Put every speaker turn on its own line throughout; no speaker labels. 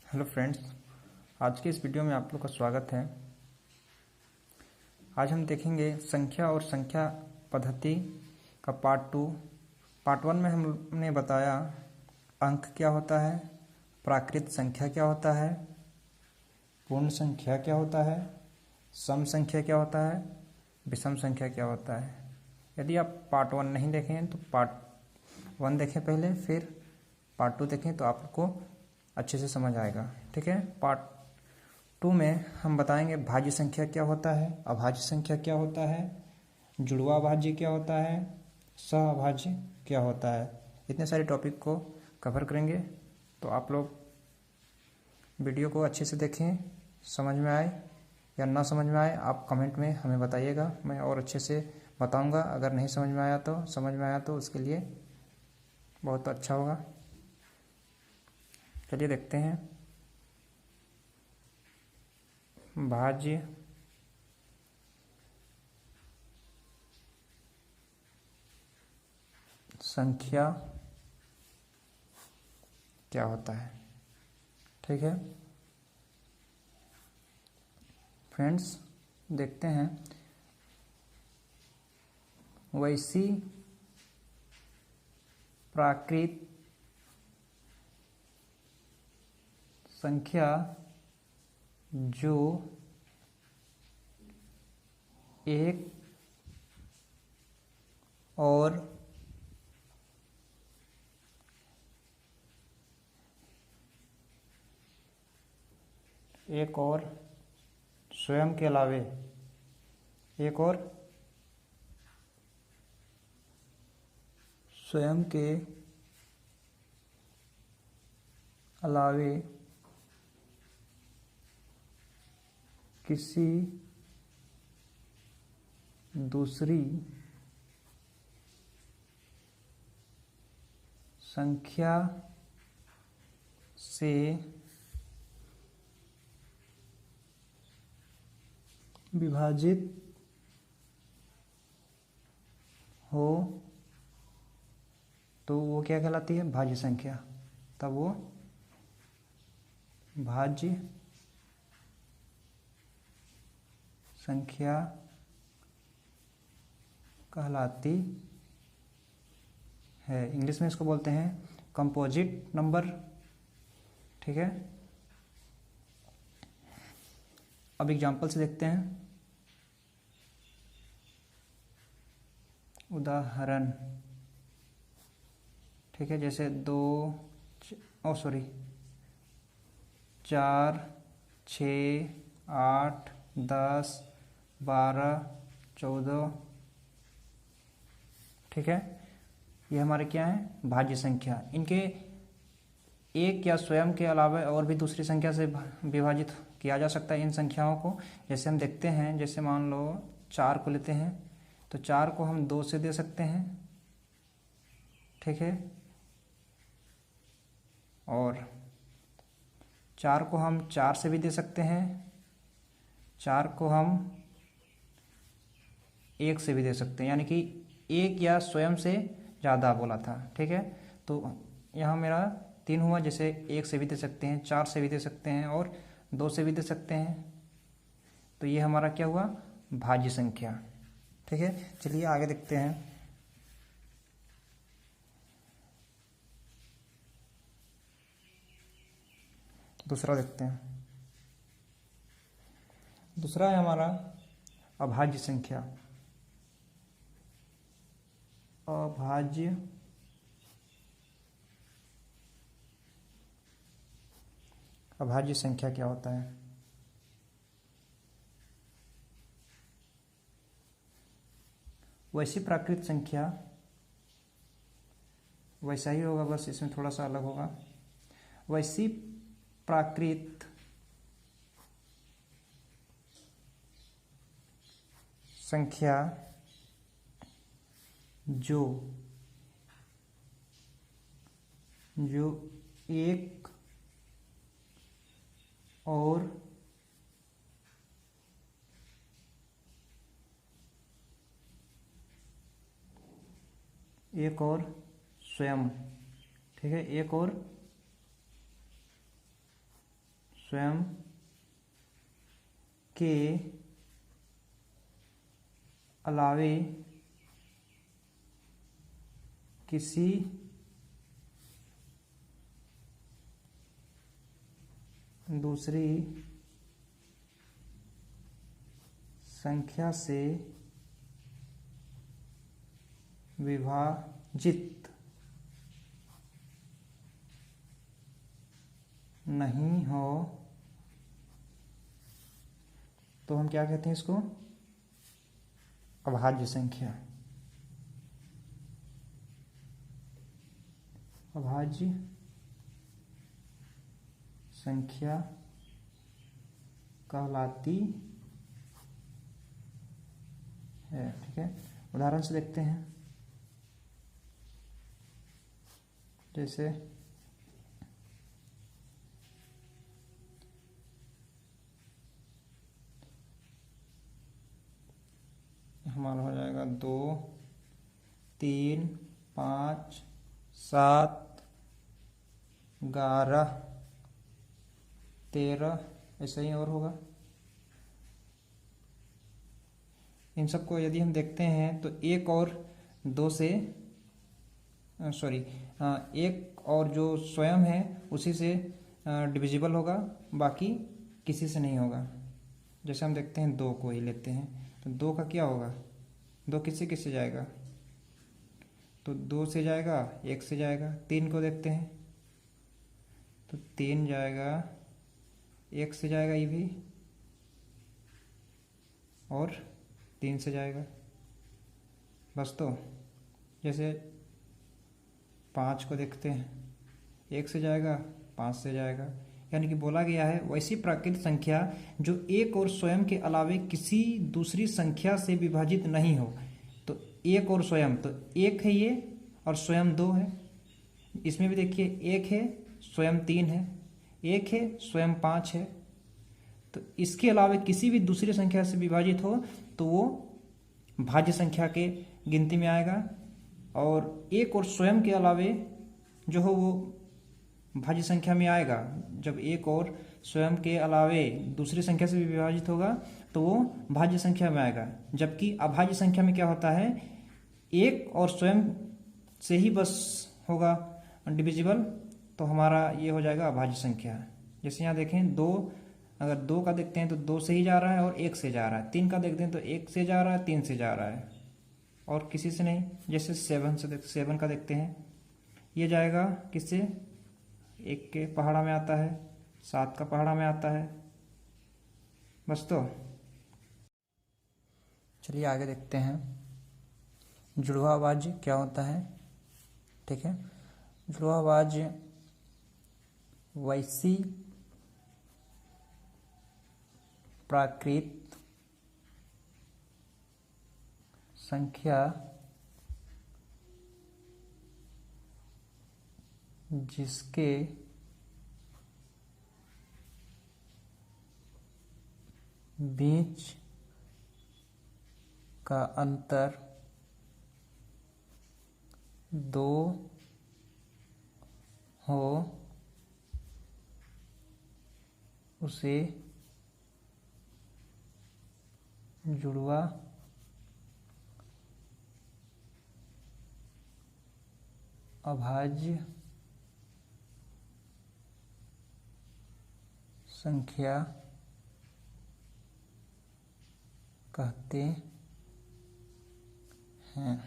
Hello friends, आज के इस वीडियो में आप लोग का स्वागत है। आज हम देखेंगे संख्या और संख्या पद्धति का पार्ट वन में हमने बताया अंक क्या होता है, प्राकृत संख्या क्या होता है, पूर्ण संख्या क्या होता है, सम संख्या क्या होता है, विषम संख्या क्या होता है। यदि आप पार्ट वन नहीं देखें तो पार्ट वन देखें पहले, फिर पार्ट टू देखें तो आपको अच्छे से समझ आएगा। ठीक है, पार्ट टू में हम बताएंगे भाज्य संख्या क्या होता है, अभाज्य संख्या क्या होता है, जुड़वा भाज्य क्या होता है, सहअभाज्य क्या होता है। इतने सारे टॉपिक को कवर करेंगे, तो आप लोग वीडियो को अच्छे से देखें। समझ में आए या ना समझ में आए आप कमेंट में हमें बताइएगा, मैं और अच्छे से बताऊंगा। अगर नहीं समझ में आया तो उसके लिए बहुत अच्छा होगा। चलिए देखते हैं। भाज्य संख्या क्या होता है। ठीक है फ्रेंड्स, देखते हैं। वैसी प्राकृत संख्या जो एक और स्वयं के अलावे स्वयं के अलावे किसी दूसरी संख्या से विभाजित हो तो वो क्या कहलाती है, भाज्य संख्या। तब वो भाज्य संख्या कहलाती है। इंग्लिश में इसको बोलते हैं कंपोजिट नंबर। ठीक है, अब एग्जाम्पल से देखते हैं। उदाहरण, ठीक है, जैसे 4, 6, 8, 10, 12, 14। ठीक है, ये हमारे क्या है, भाज्य संख्या। इनके एक या स्वयं के अलावा और भी दूसरी संख्या से विभाजित किया जा सकता है इन संख्याओं को। जैसे हम देखते हैं, जैसे मान लो 4 को लेते हैं तो 4 को हम 2 से दे सकते हैं। ठीक है, और 4 को हम 4 से भी दे सकते हैं, 4 को हम 1 से भी दे सकते हैं, यानी कि 1 या स्वयं से ज़्यादा बोला था। ठीक है, तो यहाँ मेरा 3 हुआ। जैसे 1 से भी दे सकते हैं, 4 से भी दे सकते हैं और 2 से भी दे सकते हैं। तो ये हमारा क्या हुआ, भाज्य संख्या। ठीक है, चलिए आगे देखते हैं। दूसरा देखते हैं। दूसरा है हमारा अभाज्य संख्या। अभाज्य संख्या क्या होता है। वैसी प्राकृत संख्या, वैसा ही होगा, बस इसमें थोड़ा सा अलग होगा। वैसी प्राकृत संख्या जो एक और स्वयं, ठीक है, एक और स्वयं के अलावे किसी दूसरी संख्या से विभाजित नहीं हो तो हम क्या कहते हैं इसको? अभाज्य संख्या। अभाज्य संख्या कहलाती है। ठीक है, उदाहरण से देखते हैं। जैसे हमारा हो जाएगा 2, 3, 5, 7, 11, 13, ऐसा ही और होगा। इन सबको यदि हम देखते हैं तो एक और दो से एक और जो स्वयं है उसी से डिविजिबल होगा, बाकी किसी से नहीं होगा। जैसे हम देखते हैं 2 को ही लेते हैं तो 2 का क्या होगा? 2 किससे किससे जाएगा? तो 2 से जाएगा, 1 से जाएगा। 3 को देखते हैं तो 3 जाएगा, 1 से जाएगा ये भी, और 3 से जाएगा बस। तो जैसे 5 को देखते हैं, 1 से जाएगा, 5 से जाएगा। यानी कि बोला गया है वैसी प्राकृत संख्या जो एक और स्वयं के अलावे किसी दूसरी संख्या से विभाजित नहीं हो। तो एक और स्वयं, तो 1 है ये और स्वयं 2 है। इसमें भी देखिए 1 है, स्वयं 3 है, 1 है, स्वयं 5 है। तो इसके अलावे किसी भी दूसरी संख्या से विभाजित हो तो वो भाज्य संख्या के गिनती में आएगा, और एक और स्वयं के अलावे जो हो वो भाज्य संख्या में आएगा। जब एक और स्वयं के अलावे दूसरी संख्या से भी विभाजित होगा तो वो भाज्य संख्या में आएगा। जबकि अभाज्य संख्या में क्या होता है, एक और स्वयं से ही बस होगा डिविजिबल, तो हमारा ये हो जाएगा अभाज्य संख्या। जैसे यहाँ देखें 2, अगर 2 का देखते हैं तो 2 से ही जा रहा है और 1 से जा रहा है। 3 का देखते हैं तो 1 से जा रहा है, 3 से जा रहा है, और किसी से नहीं। जैसे 7 का देखते हैं, ये जाएगा किससे? 1 के पहाड़ा में आता है, 7 का पहाड़ा में आता है बस। तो चलिए आगे देखते हैं जुड़वा अभाज्य क्या होता है। ठीक है, जुड़वा अभाज्य वैसी प्राकृत संख्या जिसके बीच का अंतर 2 हो उसे जुड़वा अभाज्य संख्या कहते हैं।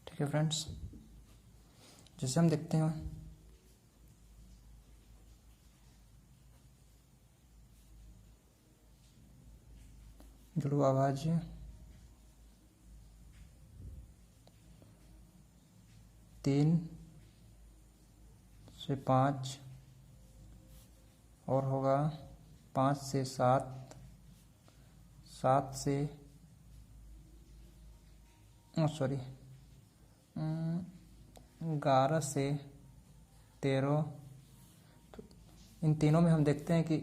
ठीक है फ्रेंड्स, जैसे हम देखते हैं जुड़वा अभाज्य तीन से 5 और होगा 5 से 7, 7 से 11 से 13। तो इन तीनों में हम देखते हैं कि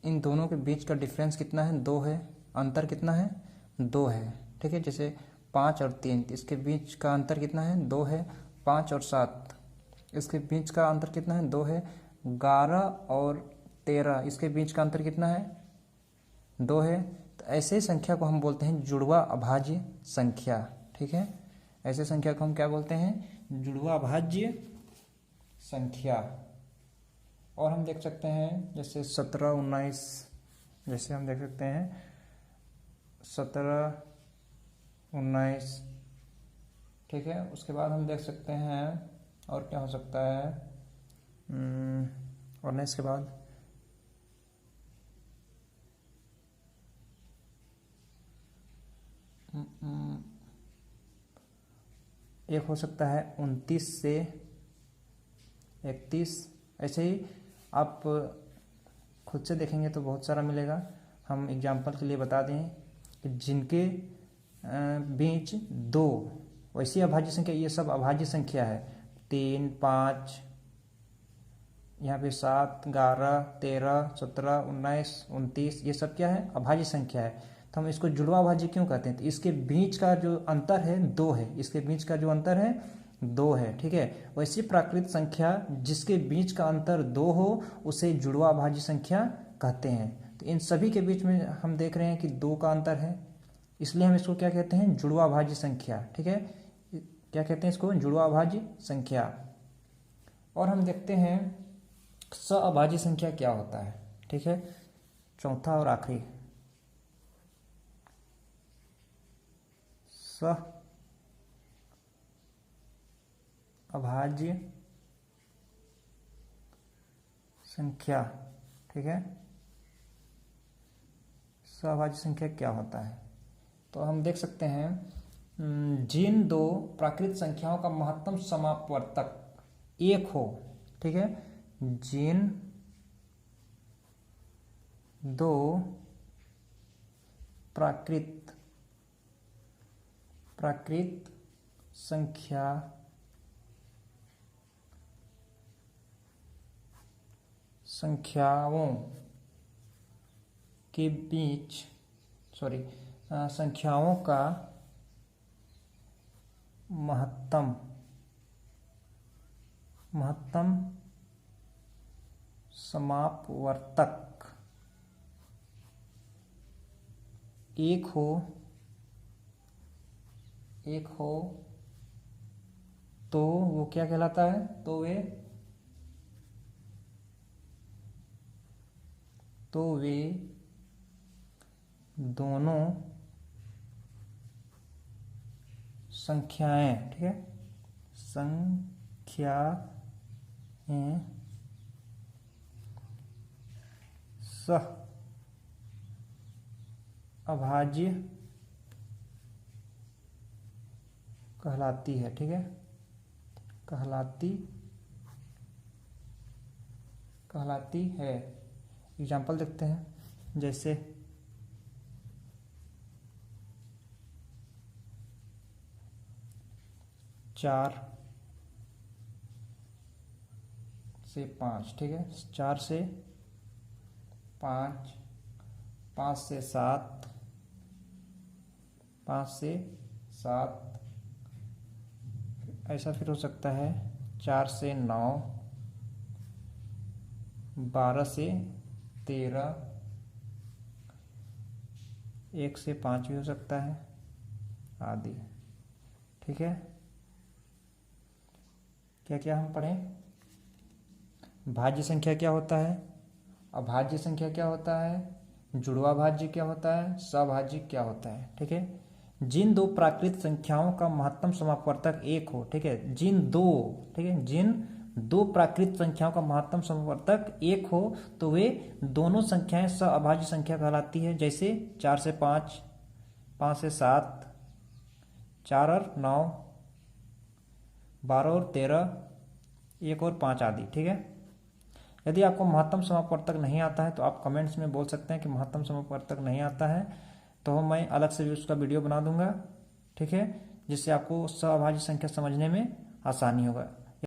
इन दोनों के बीच का डिफरेंस कितना है? 2 है। अंतर कितना है? 2 है। ठीक है, जैसे 5 और 3, इसके बीच का अंतर कितना है? 2 है। 5 और 7, इसके बीच का अंतर कितना है? 2 है। 11 और 13, इसके बीच का अंतर कितना है? 2 है। तो ऐसे संख्या को हम बोलते हैं जुड़वा अभाज्य संख्या। ठीक है, ऐसे संख्या को हम क्या बोलते हैं? जुड़वा अभाज्य संख्या। और हम देख सकते हैं जैसे 17, 19, जैसे हम देख सकते हैं 17, 19। ठीक है, उसके बाद हम देख सकते हैं और क्या हो सकता है? 19 के बाद एक हो सकता है 29 से 31। ऐसे ही आप खुद से देखेंगे तो बहुत सारा मिलेगा। हम एग्जाम्पल के लिए बता दें कि जिनके बीच 2, वैसी अभाज्य संख्या, ये सब अभाज्य संख्या है। 3, 5, यहाँ पे 7, 11, 13, 17, 19, 29, ये सब क्या है? अभाज्य संख्या है। तो हम इसको जुड़वा अभाज्य क्यों कहते हैं? तो इसके बीच का जो अंतर है 2 है, इसके बीच का जो अंतर है 2 है। ठीक है, वैसी प्राकृत संख्या जिसके बीच का अंतर 2 हो उसे जुड़वा अभाज्य संख्या कहते हैं। तो इन सभी के बीच में हम देख रहे हैं कि 2 का अंतर है, इसलिए हम इसको क्या कहते हैं? जुड़वा अभाज्य संख्या। ठीक है, क्या कहते हैं इसको? जुड़वा अभाज्य संख्या। और हम देखते हैं सअभाज्य संख्या क्या होता है। ठीक है, चौथा और आखिरी, सअभाज्य संख्या। ठीक है, सअभाज्य संख्या क्या होता है? तो हम देख सकते हैं जिन 2 प्राकृत संख्याओं का महत्तम समापवर्तक 1 हो। ठीक है, जिन 2 प्राकृत संख्याओं के बीच संख्याओं का महत्तम समापवर्तक 1 हो तो वो क्या कहलाता है? तो वे दोनों संख्याएं, ठीक है, संख्याएं सअभाज्य कहलाती है। ठीक है, कहलाती है। एग्जाम्पल देखते हैं, जैसे 4 से 5। ठीक है, 4 से 5, 5 से 7, 5 से 7, ऐसा फिर हो सकता है 4 से 9, 12 से 13, 1 से 5 भी हो सकता है, आदि। ठीक है, क्या क्या हम पढ़ें? भाज्य संख्या क्या होता है? अभाज्य संख्या क्या होता है? जुड़वा भाज्य क्या होता है? सभाज्य क्या होता है? ठीक है, जिन 2 प्राकृत संख्याओं का महत्तम समापवर्तक 1 हो। ठीक है, जिन 2 प्राकृत संख्याओं का महत्तम समापवर्तक 1 हो तो वे दोनों संख्याएं सअभाज्य संख्या कहलाती है। जैसे 4 से 5, 5 से 7, 4 और 9, 12 और 13, 1 और 5 आदि। ठीक है, यदि आपको महत्तम समापवर्तक नहीं आता है तो आप कमेंट्स में बोल सकते हैं कि महत्तम समापवर्तक नहीं आता है, तो मैं अलग से भी उसका वीडियो बना दूंगा। ठीक है, जिससे आपको सअभाज्य संख्या समझने में आसानी होगा।